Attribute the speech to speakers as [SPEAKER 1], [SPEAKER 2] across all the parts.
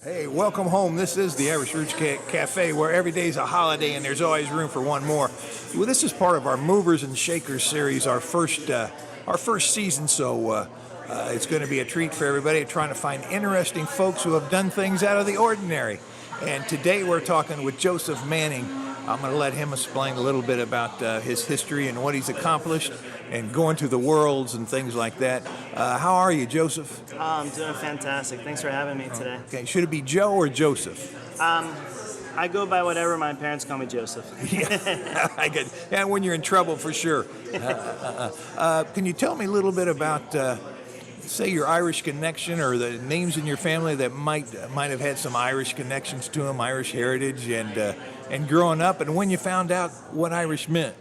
[SPEAKER 1] Hey, welcome home. This is the Irish Roots Cafe, where every day is a holiday and there's always room for one more. Well, this is part of our Movers and Shakers series, our first season. So it's going to be a treat for everybody, trying to find interesting folks who have done things out of the ordinary. And today we're talking with Joseph Manning. I'm going to let him explain a little bit about his history and what he's accomplished and going to the worlds and things like that. How are you, Joseph?
[SPEAKER 2] I'm doing fantastic. Thanks for having me today.
[SPEAKER 1] Okay, should it be Joe or Joseph?
[SPEAKER 2] I go by whatever my parents call me, Joseph.
[SPEAKER 1] Yeah, I get. Yeah, when you're in trouble, for sure. Can you tell me a little bit about, say, your Irish connection, or the names in your family that might have had some Irish connections to them, Irish heritage, and growing up, and when you found out what Irish meant?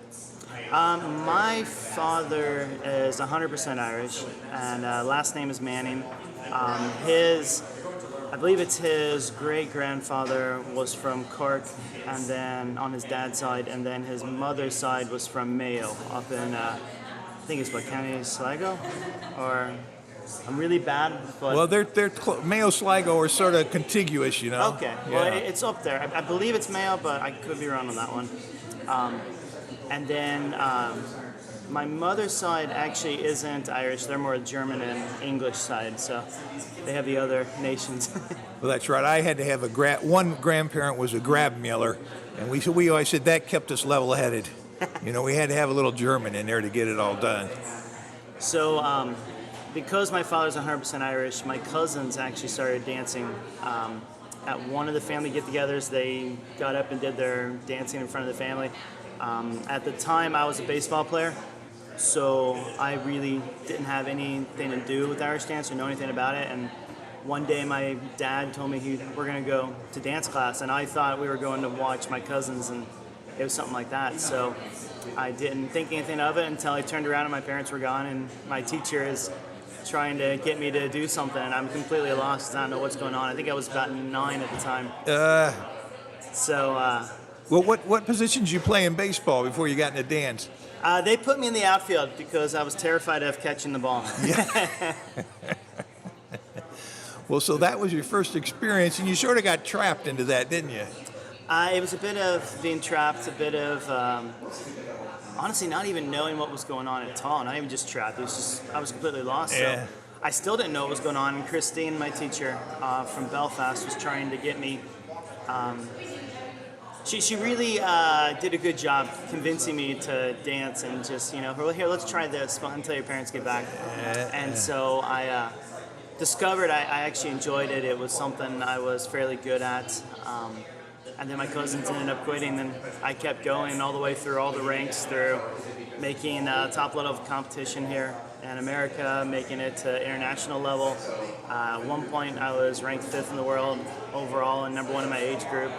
[SPEAKER 2] My father is 100% Irish, and last name is Manning. I believe it's his great-grandfather was from Cork, and then on his dad's side, and then his mother's side was from Mayo, up in, I think it's what, County Sligo? Or, I'm really bad, but...
[SPEAKER 1] Well, Mayo, Sligo are sort of contiguous, you know?
[SPEAKER 2] Okay,
[SPEAKER 1] Yeah.
[SPEAKER 2] well, it's up there. I believe it's Mayo, but I could be wrong on that one. And then my mother's side actually isn't Irish. They're more German and English side, so they have the other nations.
[SPEAKER 1] Well, that's right. I had to have one grandparent was a grab miller, and we always said that kept us level-headed. You know, we had to have a little German in there to get it all done.
[SPEAKER 2] So because my father's 100% Irish, my cousins actually started dancing. At one of the family get-togethers, they got up and did their dancing in front of the family. At the time, I was a baseball player, so I really didn't have anything to do with Irish dance or know anything about it. And one day, my dad told me we're going to go to dance class, and I thought we were going to watch my cousins, and it was something like that. So I didn't think anything of it until I turned around and my parents were gone, and my teacher is trying to get me to do something, and I'm completely lost. I don't know what's going on. I think I was about 9 at the time.
[SPEAKER 1] Well, what position did you play in baseball before you got into dance?
[SPEAKER 2] They put me in the outfield because I was terrified of catching the ball.
[SPEAKER 1] Yeah. Well, so that was your first experience, and you sort of got trapped into that, didn't you?
[SPEAKER 2] It was a bit of being trapped, a bit of honestly not even knowing what was going on at all. Not even just trapped. It was just I was completely lost.
[SPEAKER 1] Yeah.
[SPEAKER 2] So I still didn't know what was going on. And Christine, my teacher from Belfast, was trying to get me. She really did a good job convincing me to dance and just, well, here, let's try this until your parents get back. And so I discovered I actually enjoyed it. It was something I was fairly good at. And then my cousins ended up quitting, and I kept going all the way through all the ranks, through making top level competition here in America, making it to international level. At one point, I was ranked 5th in the world overall and #1 in my age group.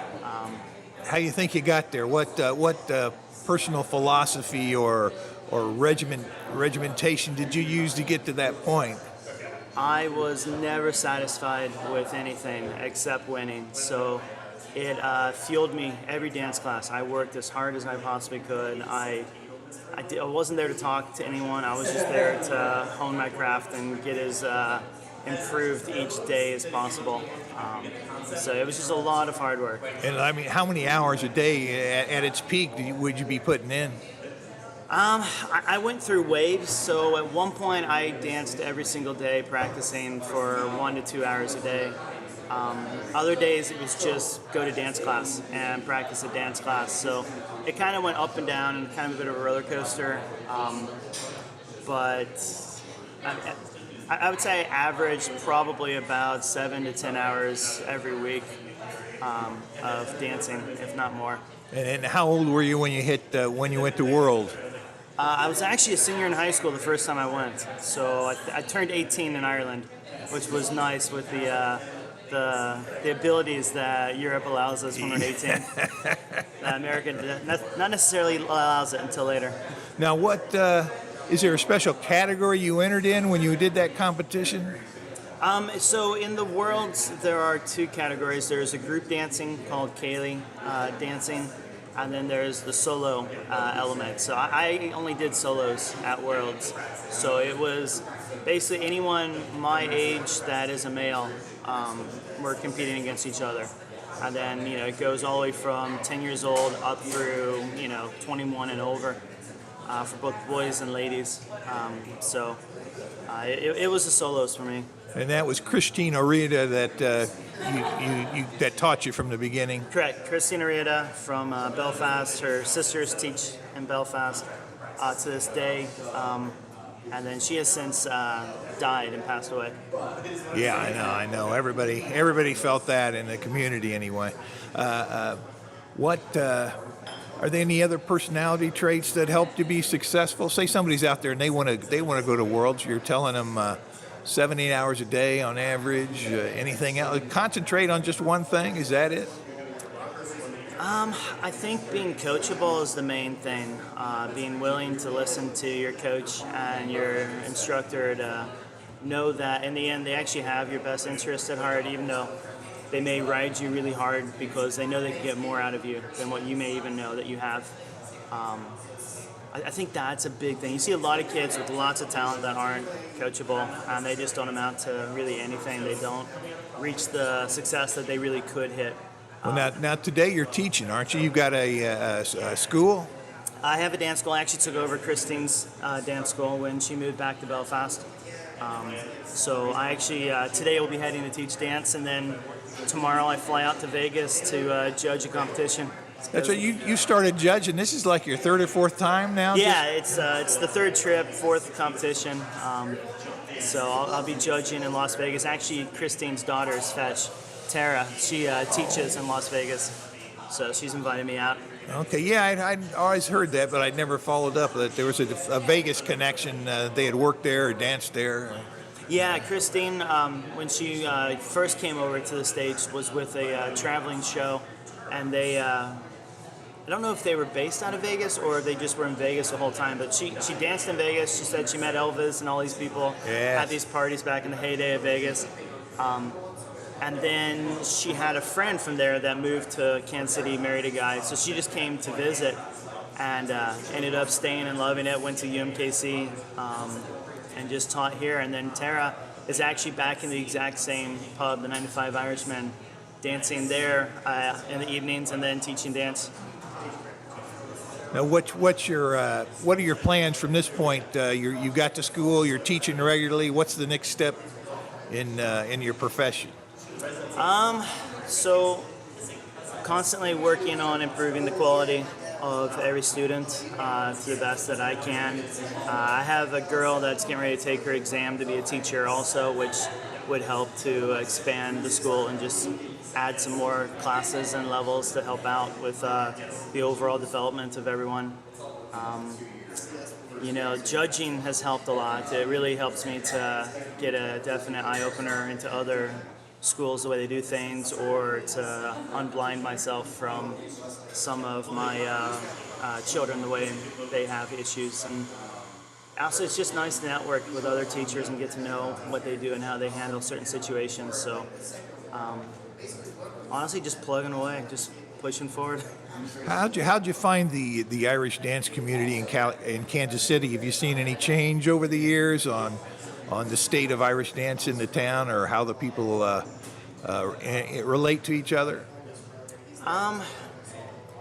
[SPEAKER 1] How do you think you got there? What personal philosophy or regimentation did you use to get to that point?
[SPEAKER 2] I was never satisfied with anything except winning. So it fueled me every dance class. I worked as hard as I possibly could. I wasn't there to talk to anyone. I was just there to hone my craft and get as improved each day as possible. So it was just a lot of hard work.
[SPEAKER 1] And I mean, how many hours a day at its peak would you be putting in?
[SPEAKER 2] I went through waves. So at one point I danced every single day, practicing for 1 to 2 hours a day. Other days it was just go to dance class and practice at dance class. So it kind of went up and down and kind of a bit of a roller coaster. But I would say I averaged probably about 7 to 10 hours every week of dancing, if not more.
[SPEAKER 1] And how old were you when you went to World?
[SPEAKER 2] I was actually a senior in high school the first time I went. So I turned 18 in Ireland, which was nice with the abilities that Europe allows us when we're 18. America not necessarily allows it until later.
[SPEAKER 1] Now, is there a special category you entered in when you did that competition?
[SPEAKER 2] So in the Worlds, there are 2 categories. There's a group dancing called Cayley dancing, and then there's the solo element. So I only did solos at Worlds. So it was basically anyone my age that is a male, we're competing against each other. And then, it goes all the way from 10 years old up through, 21 and over, for both boys and ladies. It was the solos for me.
[SPEAKER 1] And that was Christine Orita that that taught you from the beginning.
[SPEAKER 2] Correct. Christina Rieta from Belfast. Her sisters teach in Belfast to this day. And then she has since died and passed away.
[SPEAKER 1] Yeah, I know. Everybody felt that in the community anyway. Are there any other personality traits that helped you be successful? Say somebody's out there and they want to go to Worlds. You're telling them 7-8 hours a day on average. Anything else? Concentrate on just one thing. Is that it?
[SPEAKER 2] I think being coachable is the main thing. Being willing to listen to your coach and your instructor to know that in the end they actually have your best interest at heart, even though they may ride you really hard because they know they can get more out of you than what you may even know that you have. I think that's a big thing. You see a lot of kids with lots of talent that aren't coachable, and they just don't amount to really anything. They don't reach the success that they really could hit.
[SPEAKER 1] Well, now today you're teaching, aren't you? You've got a school?
[SPEAKER 2] I have a dance school. I actually took over Christine's dance school when she moved back to Belfast. So I actually, today will be heading to teach dance, and then tomorrow I fly out to Vegas to judge a competition.
[SPEAKER 1] That's right. You started judging. This is like your third or fourth time now?
[SPEAKER 2] Yeah, it's the third trip, fourth competition. So I'll be judging in Las Vegas. Actually, Christine's daughter's fetch. Tara, she teaches in Las Vegas, so she's invited me out.
[SPEAKER 1] Okay, yeah, I'd always heard that, but I'd never followed up that there was a Vegas connection. They had worked there or danced there.
[SPEAKER 2] Yeah, Christine, when she first came over to the States, was with a traveling show, and they, I don't know if they were based out of Vegas or they just were in Vegas the whole time, but she danced in Vegas. She said she met Elvis and all these people at these parties back in the heyday of Vegas. And then she had a friend from there that moved to Kansas City, married a guy. So she just came to visit and ended up staying and loving it, went to UMKC and just taught here. And then Tara is actually back in the exact same pub, the 9 to 5 Irishman, dancing there in the evenings and then teaching dance.
[SPEAKER 1] Now, what are your plans from this point? You got to school, you're teaching regularly. What's the next step in your profession?
[SPEAKER 2] So constantly working on improving the quality of every student to the best that I can. I have a girl that's getting ready to take her exam to be a teacher also, which would help to expand the school and just add some more classes and levels to help out with the overall development of everyone. Judging has helped a lot. It really helps me to get a definite eye-opener into other schools, the way they do things, or to unblind myself from some of my children, the way they have issues. And also, it's just nice to network with other teachers and get to know what they do and how they handle certain situations. So, honestly, just plugging away, just pushing forward.
[SPEAKER 1] How'd you find the Irish dance community in Kansas City? Have you seen any change over the years on the state of Irish dance in the town, or how the people relate to each other?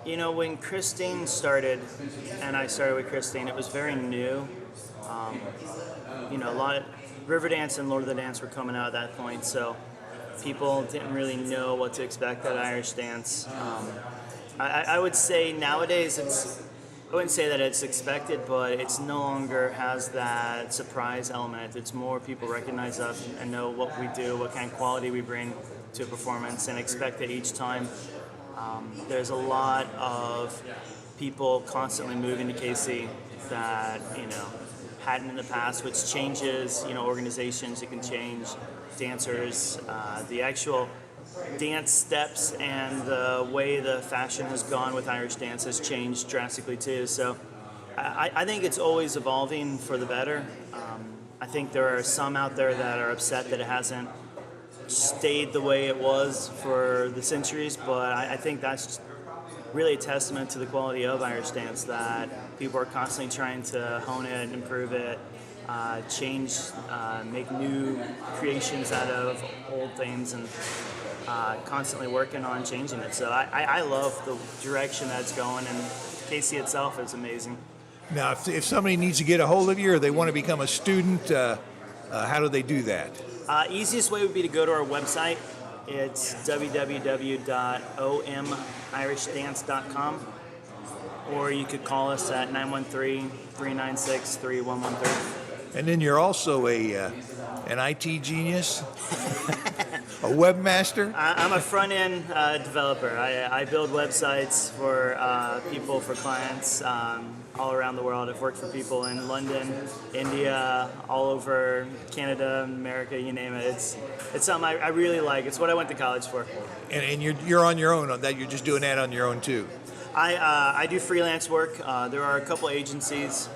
[SPEAKER 2] When Christine started, and I started with Christine, it was very new. A lot of Riverdance and Lord of the Dance were coming out at that point, so people didn't really know what to expect at Irish dance. I would say nowadays I wouldn't say that it's expected, but it's no longer has that surprise element. It's more people recognize us and know what we do, what kind of quality we bring to a performance, and expect it each time. There's a lot of people constantly moving to KC that hadn't in the past, which changes organizations. It can change dancers, the actual dance steps, and the way the fashion has gone with Irish dance has changed drastically too. So I think it's always evolving for the better. I think there are some out there that are upset that it hasn't stayed the way it was for the centuries, but I think that's really a testament to the quality of Irish dance, that people are constantly trying to hone it and improve it. change, make new creations out of old things, and constantly working on changing it. So I love the direction that's going, and KC itself is amazing.
[SPEAKER 1] Now, if somebody needs to get a hold of you or they want to become a student, how do they do that?
[SPEAKER 2] Easiest way would be to go to our website. It's www.omirishdance.com, or you could call us at 913-396-3113.
[SPEAKER 1] And then you're also an IT genius, a webmaster.
[SPEAKER 2] I'm a front-end developer. I build websites for people, for clients all around the world. I've worked for people in London, India, all over Canada, America, you name it. It's something I really like. It's what I went to college for.
[SPEAKER 1] And you're on your own on that. You're just doing that on your own too.
[SPEAKER 2] I do freelance work. There are a couple agencies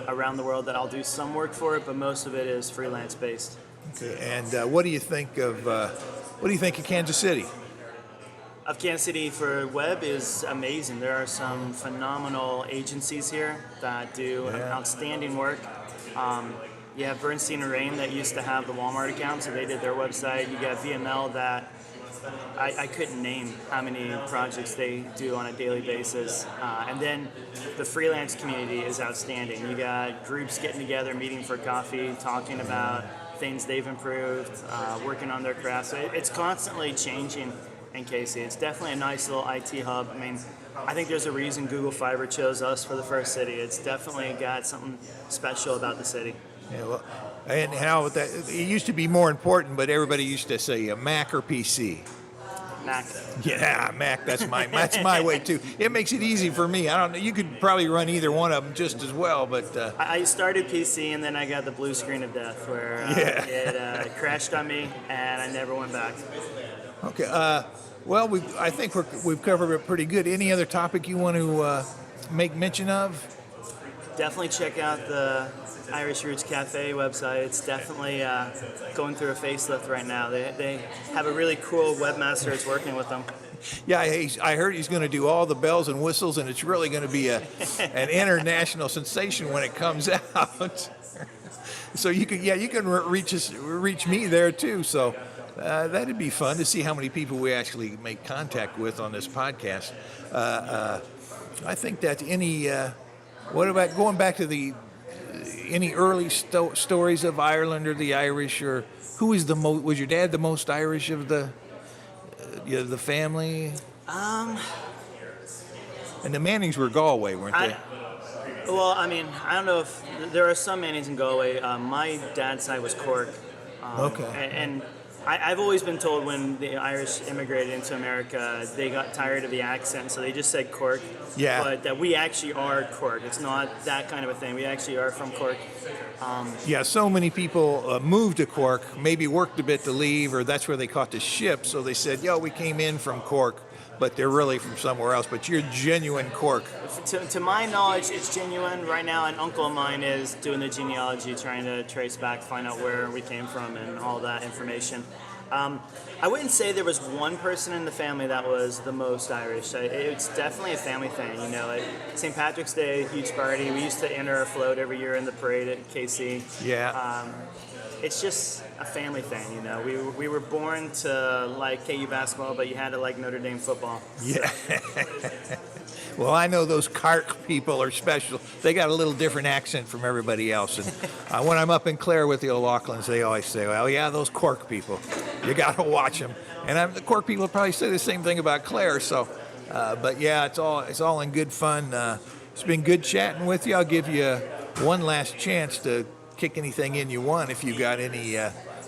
[SPEAKER 2] around the world that I'll do some work for, but most of it is freelance based.
[SPEAKER 1] Okay. And what do you think of Kansas City?
[SPEAKER 2] Of Kansas City for web is amazing. There are some phenomenal agencies here that do outstanding work. You have Bernstein and Rain that used to have the Walmart account, so they did their website. You got VML that I couldn't name how many projects they do on a daily basis. And then the freelance community is outstanding. You got groups getting together, meeting for coffee, talking about things they've improved, working on their crafts. So it's constantly changing in KC. It's definitely a nice little IT hub. I mean, I think there's a reason Google Fiber chose us for the first city. It's definitely got something special about the city.
[SPEAKER 1] Yeah, well, and how that it used to be more important, but everybody used to say Mac or PC.
[SPEAKER 2] Mac.
[SPEAKER 1] Yeah, Mac. That's my way too. It makes it easy for me. I don't know. You could probably run either one of them just as well, but
[SPEAKER 2] I started PC and then I got the blue screen of death where it crashed on me and I never went back.
[SPEAKER 1] Okay. Well, I think we've covered it pretty good. Any other topic you want to make mention of?
[SPEAKER 2] Definitely check out the Irish Roots Cafe website. It's definitely going through a facelift right now. They have a really cool webmaster that's working with them.
[SPEAKER 1] Yeah, I heard he's going to do all the bells and whistles, and it's really going to be an international sensation when it comes out. So you can reach me there too. So that'd be fun to see how many people we actually make contact with on this podcast. I think that what about going back to any early stories of Ireland or the Irish, or who is was your dad the most Irish of the family? And the Mannings were Galway, weren't they?
[SPEAKER 2] Well, I mean, I don't know if there are some Mannings in Galway. My dad's side was Cork.
[SPEAKER 1] Okay.
[SPEAKER 2] And I've always been told when the Irish immigrated into America, they got tired of the accent, so they just said Cork.
[SPEAKER 1] Yeah.
[SPEAKER 2] But that we actually are Cork. It's not that kind of a thing. We actually are from Cork.
[SPEAKER 1] Yeah, so many people moved to Cork, maybe worked a bit to leave, or that's where they caught the ship, so they said, we came in from Cork, but they're really from somewhere else. But you're genuine Cork.
[SPEAKER 2] To my knowledge, it's genuine. Right now, an uncle of mine is doing the genealogy, trying to trace back, find out where we came from and all that information. I wouldn't say there was one person in the family that was the most Irish. It's definitely a family thing, Like St. Patrick's Day, huge party. We used to enter a float every year in the parade at KC.
[SPEAKER 1] Yeah.
[SPEAKER 2] It's just a family thing, We were born to like KU basketball, but you had to like Notre Dame football.
[SPEAKER 1] Yeah. Well, I know those Cork people are special. They got a little different accent from everybody else. And when I'm up in Clare with the O'Laughlins, they always say, well, yeah, those Cork people. You got to watch them. And the Cork people probably say the same thing about Clare. So, but yeah, it's all in good fun. It's been good chatting with you. I'll give you one last chance to kick anything in you want if you got any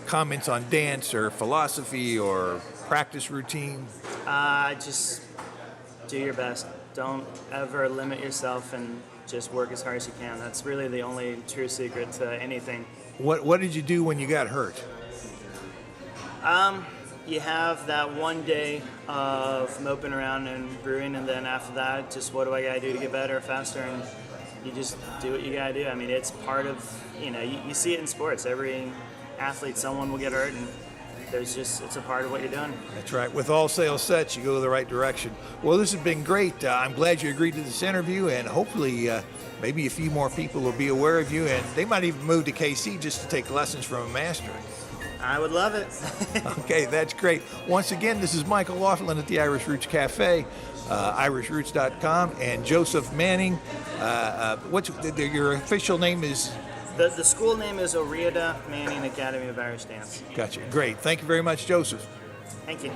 [SPEAKER 1] comments on dance or philosophy or practice routine.
[SPEAKER 2] Just do your best. Don't ever limit yourself and just work as hard as you can. That's really the only true secret to anything.
[SPEAKER 1] What did you do when you got hurt?
[SPEAKER 2] You have that one day of moping around and brewing, and then after that, just what do I gotta do to get better, faster, and you just do what you gotta do. I mean, it's part of, you see it in sports. Every athlete, someone will get hurt, and it's a part of what you're doing.
[SPEAKER 1] That's right. With all sails set, you go the right direction. Well, this has been great. I'm glad you agreed to this interview, and hopefully maybe a few more people will be aware of you, and they might even move to KC just to take lessons from a master.
[SPEAKER 2] I would love it.
[SPEAKER 1] Okay, that's great. Once again, this is Michael Laughlin at the Irish Roots Cafe, irishroots.com, and Joseph Manning. Your official name is?
[SPEAKER 2] The school name is O'Riordan Manning Academy of Irish Dance.
[SPEAKER 1] Gotcha. Great. Thank you very much, Joseph.
[SPEAKER 2] Thank you.